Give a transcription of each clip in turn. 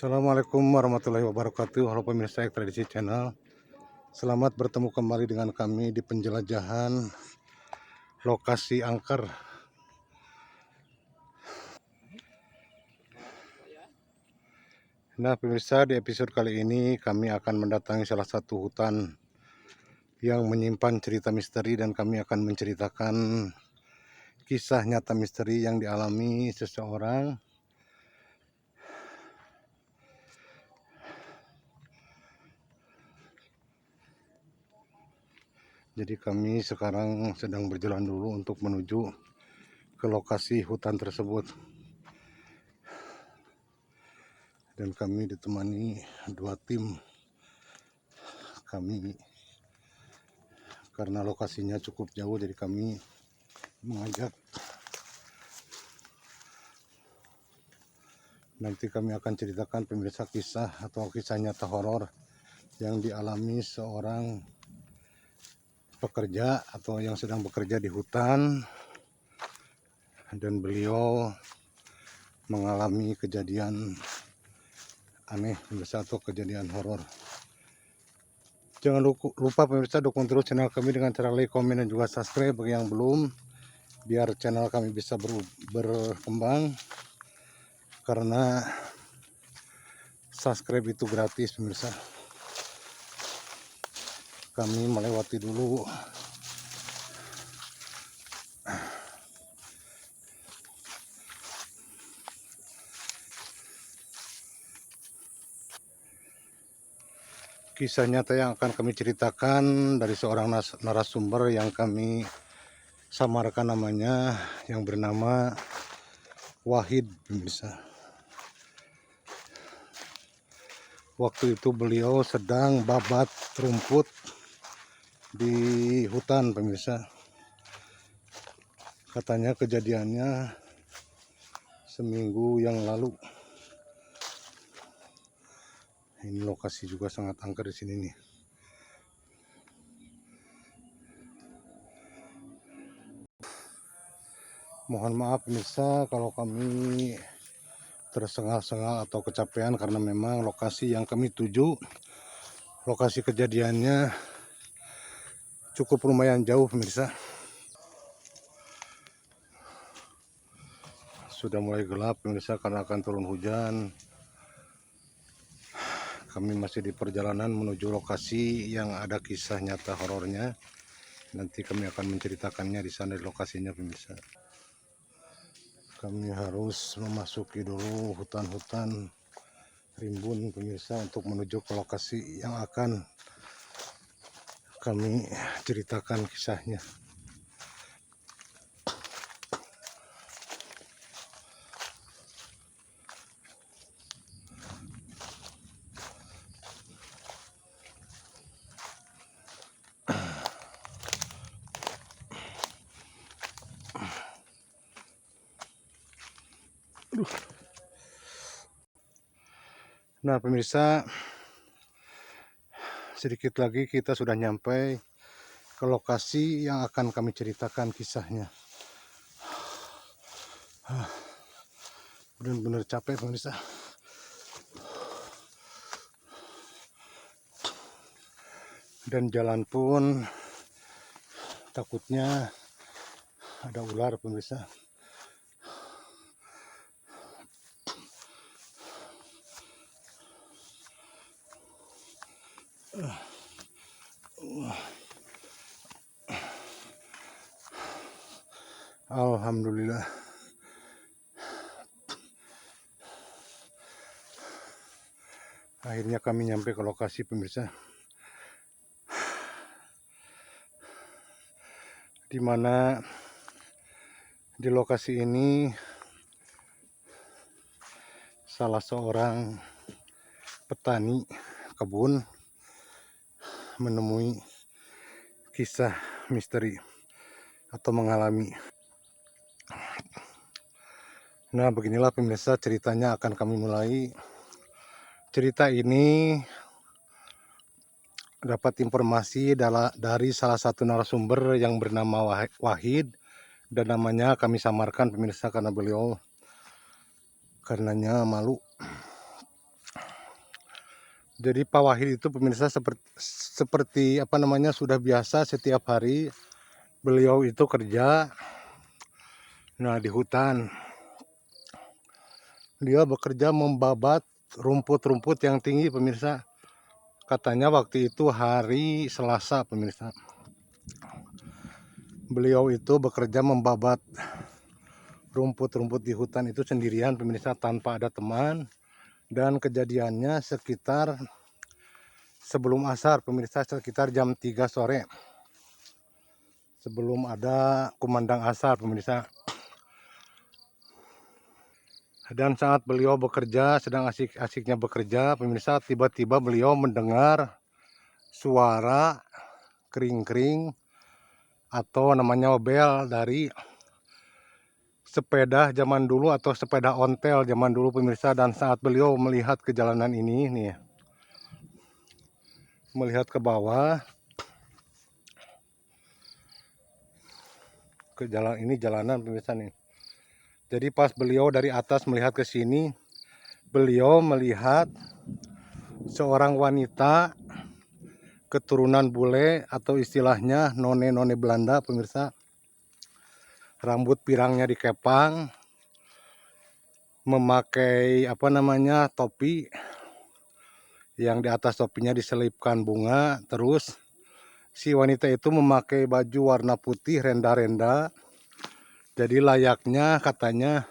Assalamualaikum warahmatullahi wabarakatuh. Halo pemirsa Ekstradisi Channel. Selamat bertemu kembali dengan kami di penjelajahan lokasi angker. Nah pemirsa, di episode kali ini kami akan mendatangi salah satu hutan yang menyimpan cerita misteri, dan kami akan menceritakan kisah nyata misteri yang dialami seseorang. Jadi kami sekarang sedang berjalan dulu untuk menuju ke lokasi hutan tersebut. Dan kami ditemani dua tim kami, karena lokasinya cukup jauh, jadi kami mengajak. Nanti kami akan ceritakan pemirsa kisah atau kisah nyata horor yang dialami seorang pekerja atau yang sedang bekerja di hutan, dan beliau mengalami kejadian aneh pemirsa atau kejadian horor. Jangan lupa pemirsa dukung terus channel kami dengan cara like, komen, dan juga subscribe bagi yang belum, biar channel kami bisa berkembang, karena subscribe itu gratis pemirsa. Kami melewati dulu kisah nyata yang akan kami ceritakan dari seorang narasumber yang kami samarkan namanya, yang bernama Wahid pemirsa. Waktu itu beliau sedang babat rumput di hutan pemirsa. Katanya kejadiannya seminggu yang lalu. Ini lokasi juga sangat angker di sini nih. Mohon maaf pemirsa kalau kami tersengal-sengal atau kecapean, karena memang lokasi yang kami tuju, lokasi kejadiannya cukup lumayan jauh pemirsa. Sudah mulai gelap pemirsa karena akan turun hujan. Kami masih di perjalanan menuju lokasi yang ada kisah nyata horornya. Nanti kami akan menceritakannya di sana, di lokasinya pemirsa. Kami harus memasuki dulu hutan-hutan rimbun pemirsa untuk menuju ke lokasi yang akan kami ceritakan kisahnya. Nah pemirsa, sedikit lagi kita sudah nyampe ke lokasi yang akan kami ceritakan kisahnya. Benar-benar capek pemirsa. Dan jalan pun takutnya ada ular pemirsa. Alhamdulillah. Akhirnya kami nyampe ke lokasi pemirsa, di mana di lokasi ini salah seorang petani kebun menemui kisah misteri atau mengalami. Nah beginilah pemirsa ceritanya akan kami mulai. Cerita ini dapat informasi dari salah satu narasumber yang bernama Wahid, dan namanya kami samarkan pemirsa karena beliau karenanya malu. Jadi Pak Wahid itu pemirsa seperti apa namanya, sudah biasa setiap hari beliau itu kerja. Nah, di hutan dia bekerja membabat rumput-rumput yang tinggi pemirsa. Katanya waktu itu hari Selasa pemirsa. Beliau itu bekerja membabat rumput-rumput di hutan itu sendirian pemirsa, tanpa ada teman. Dan kejadiannya sekitar sebelum asar pemirsa, sekitar jam 3 sore. Sebelum ada kumandang asar pemirsa. Dan saat beliau bekerja, sedang asik-asiknya bekerja pemirsa, tiba-tiba beliau mendengar suara kering-kering atau namanya bel dari sepeda zaman dulu atau sepeda ontel zaman dulu pemirsa. Dan saat beliau melihat ke jalanan ini nih, melihat ke bawah, ke jalan ini, jalanan pemirsa nih. Jadi pas beliau dari atas melihat ke sini, beliau melihat seorang wanita keturunan bule atau istilahnya none-none Belanda pemirsa. Rambut pirangnya dikepang, memakai apa namanya, topi, yang di atas topinya diselipkan bunga. Terus si wanita itu memakai baju warna putih renda-renda. Jadi layaknya katanya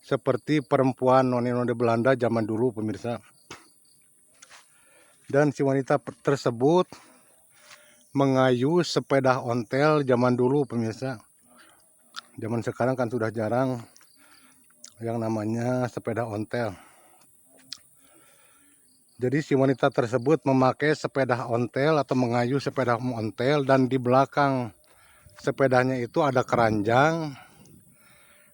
seperti perempuan none-none Belanda zaman dulu pemirsa. Dan si wanita tersebut mengayuh sepeda ontel zaman dulu pemirsa. Zaman sekarang kan sudah jarang yang namanya sepeda ontel. Jadi si wanita tersebut memakai sepeda ontel atau mengayuh sepeda ontel, dan di belakang sepedanya itu ada keranjang,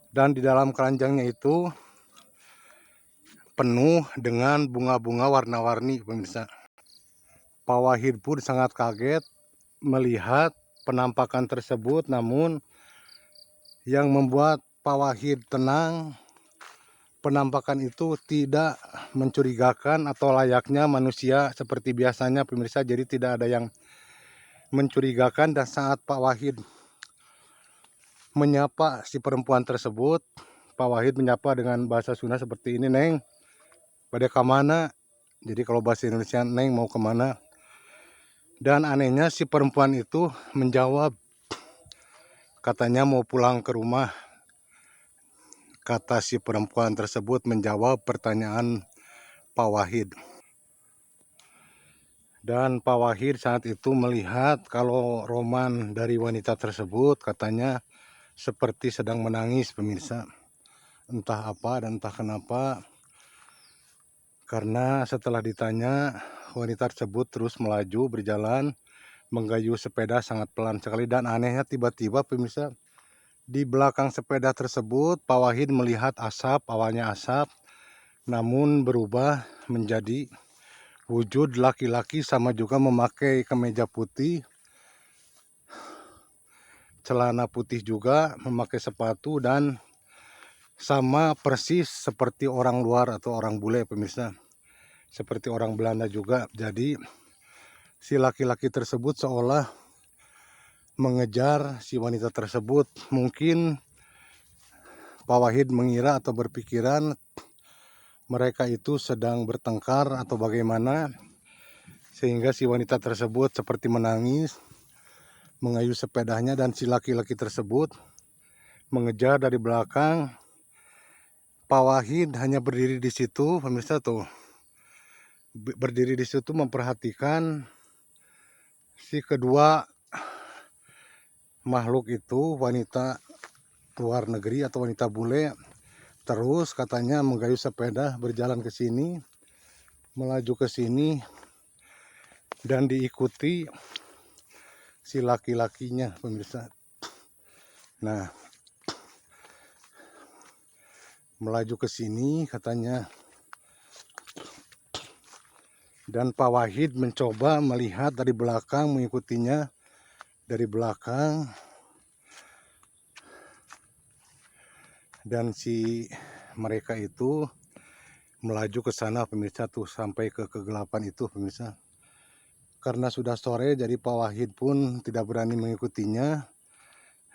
dan di dalam keranjangnya itu penuh dengan bunga-bunga warna-warni pemirsa. Pak Wahid pun sangat kaget melihat penampakan tersebut, namun yang membuat Pak Wahid tenang, penampakan itu tidak mencurigakan atau layaknya manusia seperti biasanya pemirsa. Jadi tidak ada yang mencurigakan. Dan saat Pak Wahid menyapa si perempuan tersebut, Pak Wahid menyapa dengan bahasa Sunda seperti ini, "Neng, pada kemana?" Jadi kalau bahasa Indonesia, "Neng mau kemana?" Dan anehnya si perempuan itu menjawab, katanya mau pulang ke rumah. Kata si perempuan tersebut menjawab pertanyaan Pak Wahid. Dan Pak Wahid saat itu melihat kalau roman dari wanita tersebut katanya seperti sedang menangis pemirsa. Entah apa dan entah kenapa. Karena setelah ditanya, wanita tersebut terus melaju berjalan menggayuh sepeda sangat pelan sekali. Dan anehnya tiba-tiba pemirsa, di belakang sepeda tersebut Pak Wahid melihat asap, awalnya asap, namun berubah menjadi wujud laki-laki, sama juga memakai kemeja putih, celana putih juga, memakai sepatu, dan sama persis seperti orang luar atau orang bule pemirsa. Seperti orang Belanda juga. Jadi si laki-laki tersebut seolah mengejar si wanita tersebut. Mungkin Pak Wahid mengira atau berpikiran mereka itu sedang bertengkar atau bagaimana, sehingga si wanita tersebut seperti menangis, mengayuh sepedanya, dan si laki-laki tersebut mengejar dari belakang. Pak Wahid hanya berdiri di situ pemirsa tuh. Berdiri di situ memperhatikan si kedua makhluk itu, wanita luar negeri atau wanita bule. Terus katanya menggayuh sepeda berjalan ke sini, melaju ke sini, dan diikuti si laki-lakinya pemirsa. Nah, melaju ke sini katanya. Dan Pak Wahid mencoba melihat dari belakang, mengikutinya dari belakang. Dan si mereka itu melaju ke sana pemirsa, tuh sampai ke kegelapan itu pemirsa. Karena sudah sore jadi Pak Wahid pun tidak berani mengikutinya,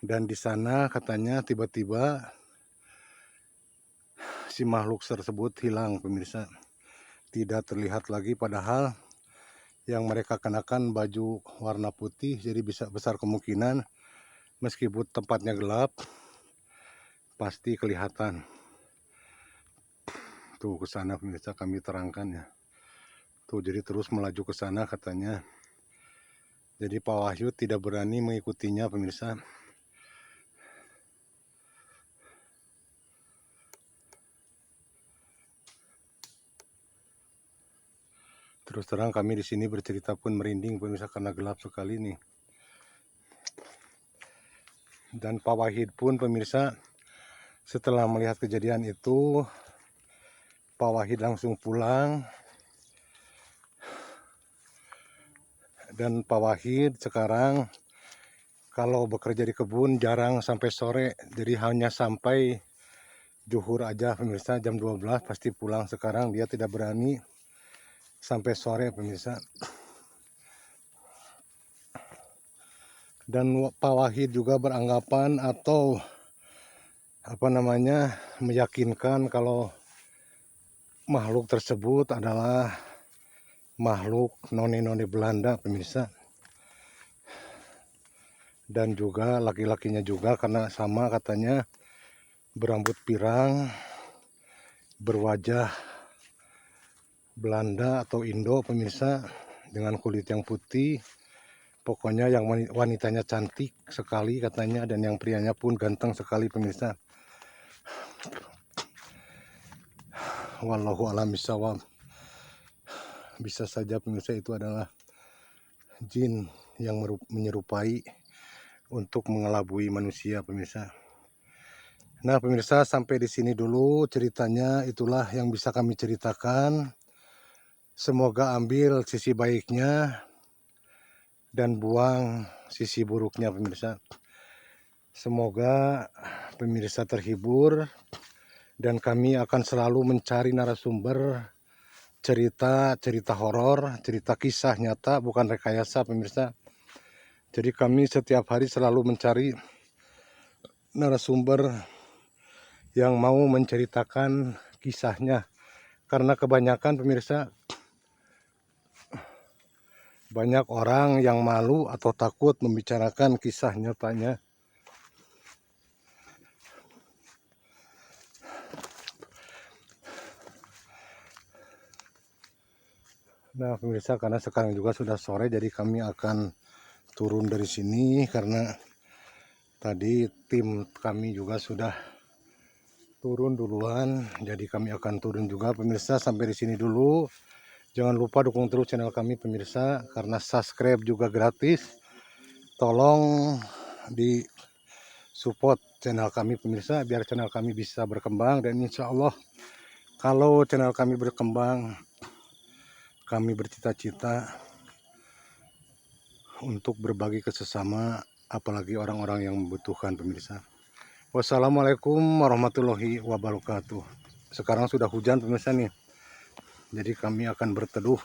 dan di sana katanya tiba-tiba si makhluk tersebut hilang pemirsa. Tidak terlihat lagi, padahal yang mereka kenakan baju warna putih, jadi bisa besar kemungkinan meskipun tempatnya gelap pasti kelihatan. Tuh ke sana pemirsa, kami terangkan ya. Tuh jadi terus melaju ke sana katanya. Jadi Pak Wahyu tidak berani mengikutinya pemirsa. Terus terang kami di sini bercerita pun merinding pemirsa karena gelap sekali nih. Dan Pak Wahid pun pemirsa setelah melihat kejadian itu, Pak Wahid langsung pulang. Dan Pak Wahid sekarang kalau bekerja di kebun jarang sampai sore, jadi hanya sampai zuhur aja pemirsa, jam 12 pasti pulang. Sekarang dia tidak berani sampai sore pemirsa. Dan Pak Wahid juga beranggapan atau meyakinkan kalau makhluk tersebut adalah makhluk noni-noni Belanda pemirsa. Dan juga laki-lakinya juga karena sama katanya berambut pirang, berwajah Belanda atau Indo pemirsa, dengan kulit yang putih. Pokoknya yang wanitanya cantik sekali katanya, dan yang prianya pun ganteng sekali pemirsa. Wallahu a'lam bishawab. Bisa saja pemirsa itu adalah jin yang menyerupai untuk mengelabui manusia pemirsa. Nah pemirsa, sampai di sini dulu ceritanya, itulah yang bisa kami ceritakan. Semoga ambil sisi baiknya dan buang sisi buruknya pemirsa. Semoga pemirsa terhibur, dan kami akan selalu mencari narasumber cerita horor, cerita kisah nyata, bukan rekayasa pemirsa. Jadi kami setiap hari selalu mencari narasumber yang mau menceritakan kisahnya, karena kebanyakan pemirsa banyak orang yang malu atau takut membicarakan kisah nyatanya. Nah pemirsa, karena sekarang juga sudah sore, jadi kami akan turun dari sini karena tadi tim kami juga sudah turun duluan, jadi kami akan turun juga pemirsa. Sampai di sini dulu. Jangan lupa dukung terus channel kami pemirsa, karena subscribe juga gratis. Tolong di support channel kami pemirsa, biar channel kami bisa berkembang. Dan insya Allah kalau channel kami berkembang, kami bercita-cita untuk berbagi ke sesama, apalagi orang-orang yang membutuhkan pemirsa. Wassalamualaikum warahmatullahi wabarakatuh. Sekarang sudah hujan pemirsa nih, jadi kami akan berteduh